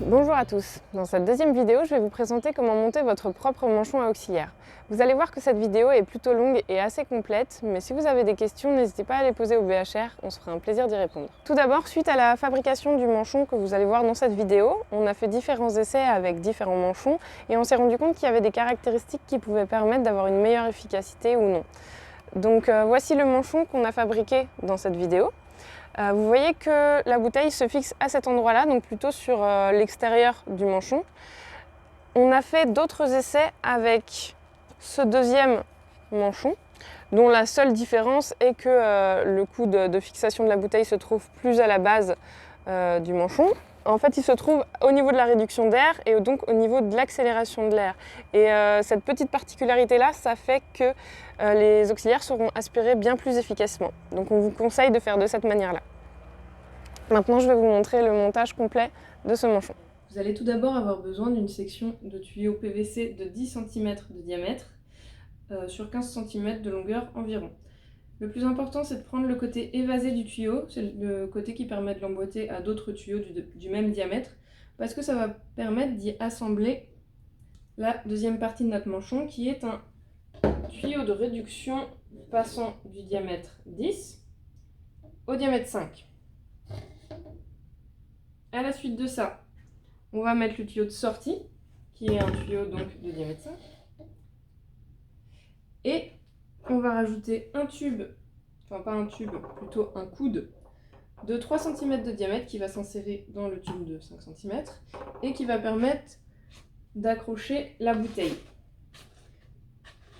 Bonjour à tous, dans cette deuxième vidéo, je vais vous présenter comment monter votre propre manchon à auxiliaire. Vous allez voir que cette vidéo est plutôt longue et assez complète, mais si vous avez des questions, n'hésitez pas à les poser au BHR, on se fera un plaisir d'y répondre. Tout d'abord, suite à la fabrication du manchon que vous allez voir dans cette vidéo, on a fait différents essais avec différents manchons et on s'est rendu compte qu'il y avait des caractéristiques qui pouvaient permettre d'avoir une meilleure efficacité ou non. Donc voici le manchon qu'on a fabriqué dans cette vidéo. Vous voyez que la bouteille se fixe à cet endroit-là, donc plutôt sur l'extérieur du manchon. On a fait d'autres essais avec ce deuxième manchon, dont la seule différence est que le coude de fixation de la bouteille se trouve plus à la base du manchon. En fait, il se trouve au niveau de la réduction d'air et donc au niveau de l'accélération de l'air. Et cette petite particularité-là, ça fait que les auxiliaires seront aspirés bien plus efficacement. Donc on vous conseille de faire de cette manière-là. Maintenant, je vais vous montrer le montage complet de ce manchon. Vous allez tout d'abord avoir besoin d'une section de tuyau PVC de 10 cm de diamètre sur 15 cm de longueur environ. Le plus important, c'est de prendre le côté évasé du tuyau, c'est le côté qui permet de l'emboîter à d'autres tuyaux du même diamètre, parce que ça va permettre d'y assembler la deuxième partie de notre manchon, qui est un tuyau de réduction passant du diamètre 10 au diamètre 5. À la suite de ça, on va mettre le tuyau de sortie, qui est un tuyau donc de diamètre 5. Et on va rajouter un tube, enfin pas un tube, plutôt un coude de 3 cm de diamètre qui va s'insérer dans le tube de 5 cm et qui va permettre d'accrocher la bouteille.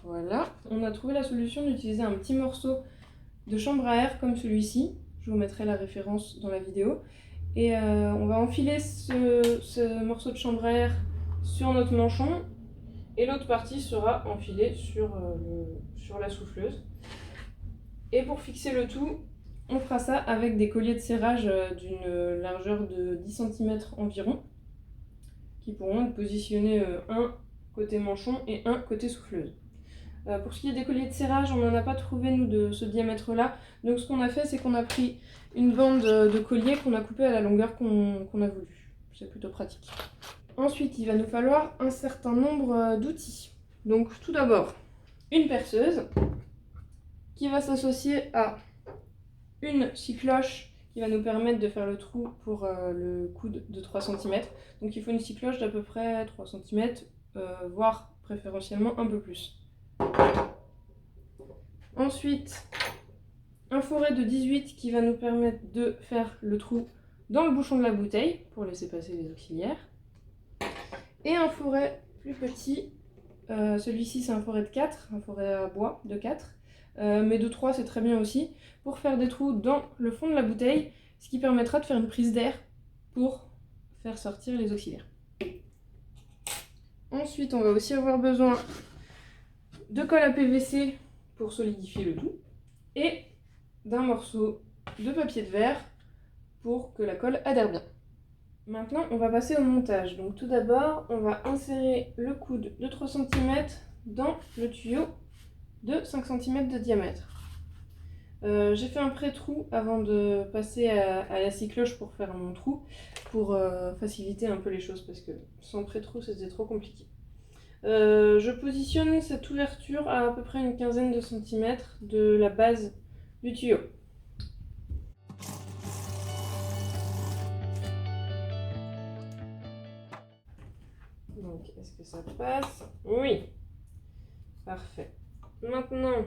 Voilà, on a trouvé la solution d'utiliser un petit morceau de chambre à air comme celui-ci. Je vous mettrai la référence dans la vidéo. Et on va enfiler ce morceau de chambre à air sur notre manchon et l'autre partie sera enfilée sur la souffleuse. Et pour fixer le tout, on fera ça avec des colliers de serrage d'une largeur de 10 cm environ, qui pourront être positionnés un côté manchon et un côté souffleuse. Pour ce qui est des colliers de serrage, on n'en a pas trouvé nous de ce diamètre-là. Donc ce qu'on a fait, c'est qu'on a pris une bande de collier qu'on a coupée à la longueur qu'on a voulu. C'est plutôt pratique. Ensuite, il va nous falloir un certain nombre d'outils. Donc tout d'abord, une perceuse qui va s'associer à une scie cloche qui va nous permettre de faire le trou pour le coude de 3 cm. Donc il faut une scie cloche d'à peu près 3 cm, voire préférentiellement un peu plus. Ensuite, un fourret de 18 qui va nous permettre de faire le trou dans le bouchon de la bouteille pour laisser passer les auxiliaires. Et un fourret plus petit, celui-ci c'est un fourret de 4, un fourret à bois de 4, mais de 3 c'est très bien aussi, pour faire des trous dans le fond de la bouteille, ce qui permettra de faire une prise d'air pour faire sortir les auxiliaires. Ensuite, on va aussi avoir besoin de colle à PVC pour solidifier le tout, et d'un morceau de papier de verre pour que la colle adhère bien. Maintenant, on va passer au montage. Donc tout d'abord, on va insérer le coude de 3 cm dans le tuyau de 5 cm de diamètre. J'ai fait un pré-trou avant de passer à la scie cloche pour faire mon trou, pour faciliter un peu les choses, parce que sans pré-trou, c'était trop compliqué. Je positionne cette ouverture à peu près une quinzaine de centimètres de la base du tuyau. Donc, est-ce que ça passe? Oui. Parfait. Maintenant,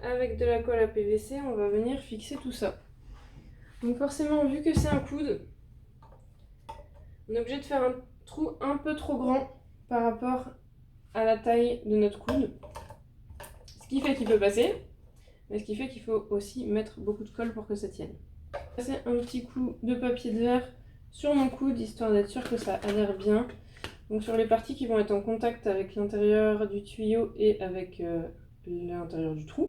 avec de la colle à PVC, on va venir fixer tout ça. Donc forcément, vu que c'est un coude, on est obligé de faire un trou un peu trop grand par rapport à la taille de notre coude. Ce qui fait qu'il peut passer, mais ce qui fait qu'il faut aussi mettre beaucoup de colle pour que ça tienne. Passer un petit coup de papier de verre sur mon coude, histoire d'être sûr que ça adhère bien. Donc sur les parties qui vont être en contact avec l'intérieur du tuyau et avec l'intérieur du trou.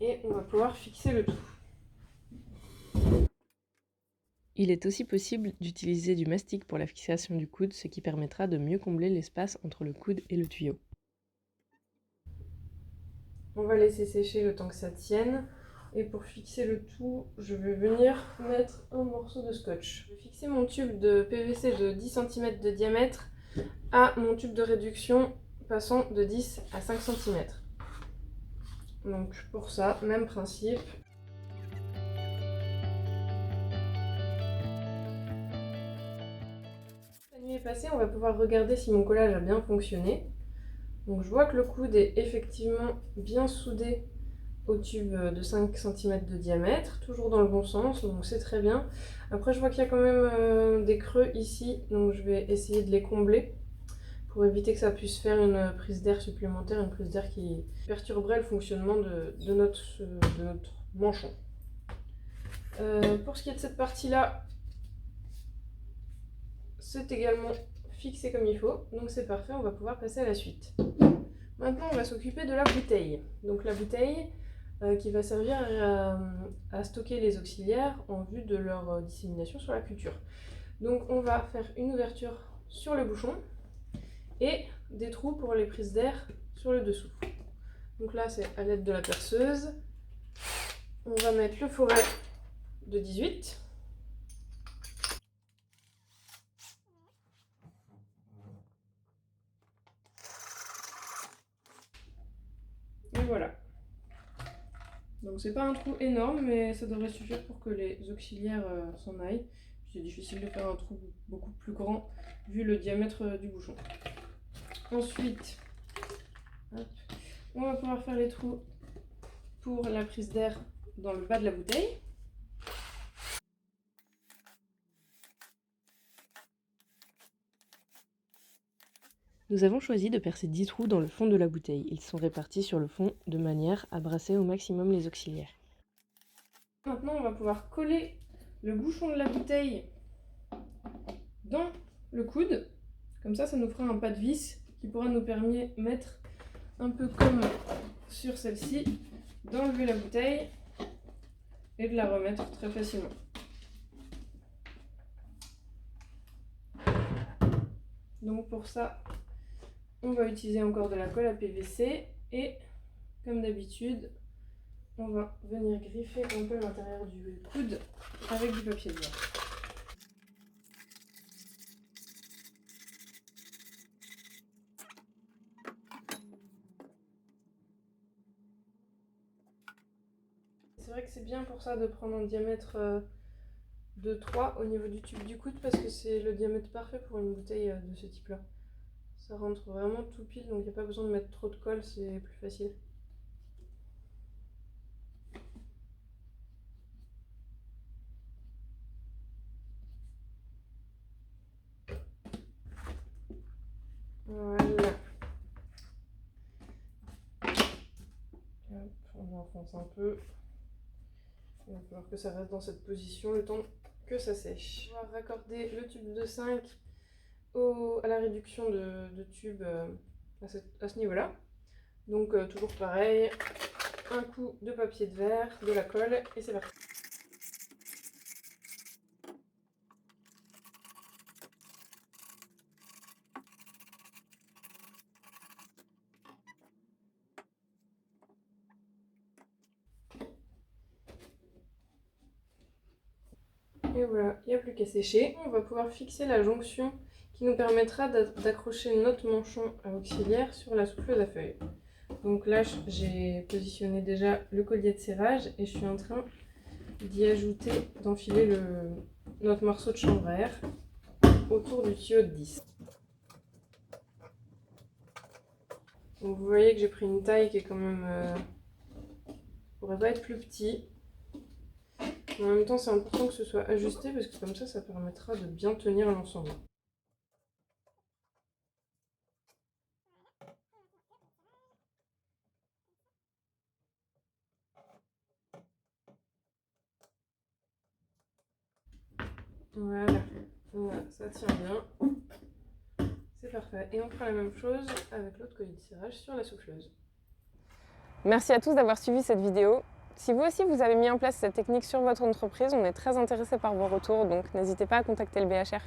Et on va pouvoir fixer le tout. Il est aussi possible d'utiliser du mastic pour la fixation du coude, ce qui permettra de mieux combler l'espace entre le coude et le tuyau. On va laisser sécher le temps que ça tienne. Et pour fixer le tout, je vais venir mettre un morceau de scotch. Je vais fixer mon tube de PVC de 10 cm de diamètre à mon tube de réduction passant de 10 à 5 cm. Donc pour ça, même principe. La nuit est passée, on va pouvoir regarder si mon collage a bien fonctionné. Donc je vois que le coude est effectivement bien soudé au tube de 5 cm de diamètre, toujours dans le bon sens, donc c'est très bien. Après je vois qu'il y a quand même des creux ici, donc je vais essayer de les combler pour éviter que ça puisse faire une prise d'air supplémentaire, une prise d'air qui perturberait le fonctionnement de notre manchon. Pour ce qui est de cette partie-là, c'est également fixé comme il faut, donc c'est parfait, on va pouvoir passer à la suite. Maintenant on va s'occuper de la bouteille. Donc la bouteille qui va servir à stocker les auxiliaires en vue de leur dissémination sur la culture. Donc on va faire une ouverture sur le bouchon et des trous pour les prises d'air sur le dessous. Donc là c'est à l'aide de la perceuse. On va mettre le foret de 18. Et voilà. Donc c'est pas un trou énorme, mais ça devrait suffire pour que les auxiliaires s'en aillent. C'est difficile de faire un trou beaucoup plus grand vu le diamètre du bouchon. Ensuite, hop, on va pouvoir faire les trous pour la prise d'air dans le bas de la bouteille. Nous avons choisi de percer 10 trous dans le fond de la bouteille. Ils sont répartis sur le fond de manière à brasser au maximum les auxiliaires. Maintenant, on va pouvoir coller le bouchon de la bouteille dans le coude. Comme ça nous fera un pas de vis qui pourra nous permettre, un peu comme sur celle-ci, d'enlever la bouteille et de la remettre très facilement. Donc pour ça, on va utiliser encore de la colle à PVC et comme d'habitude, on va venir griffer un peu l'intérieur du coude avec du papier de verre. C'est vrai que c'est bien pour ça de prendre un diamètre de 3 au niveau du tube du coude parce que c'est le diamètre parfait pour une bouteille de ce type là. Ça rentre vraiment tout pile, donc il n'y a pas besoin de mettre trop de colle, c'est plus facile. Voilà. Hop, on enfonce un peu. Il va falloir que ça reste dans cette position le temps que ça sèche. On va raccorder le tube de 5 à la réduction de tube à ce niveau-là. Donc toujours pareil, un coup de papier de verre, de la colle et c'est parti. Et voilà, il n'y a plus qu'à sécher. On va pouvoir fixer la jonction qui nous permettra d'accrocher notre manchon à auxiliaire sur la souffleuse à feuilles. Donc là, j'ai positionné déjà le collier de serrage et je suis en train d'y ajouter, d'enfiler notre morceau de chanvre à air autour du tuyau de 10. Donc vous voyez que j'ai pris une taille qui est quand même... pourrait pas être plus petit. Mais en même temps, c'est important que ce soit ajusté parce que comme ça permettra de bien tenir l'ensemble. Voilà, ça tient bien. C'est parfait. Et on fera la même chose avec l'autre collier de serrage sur la souffleuse. Merci à tous d'avoir suivi cette vidéo. Si vous aussi vous avez mis en place cette technique sur votre entreprise, on est très intéressé par vos retours, donc n'hésitez pas à contacter le BHR.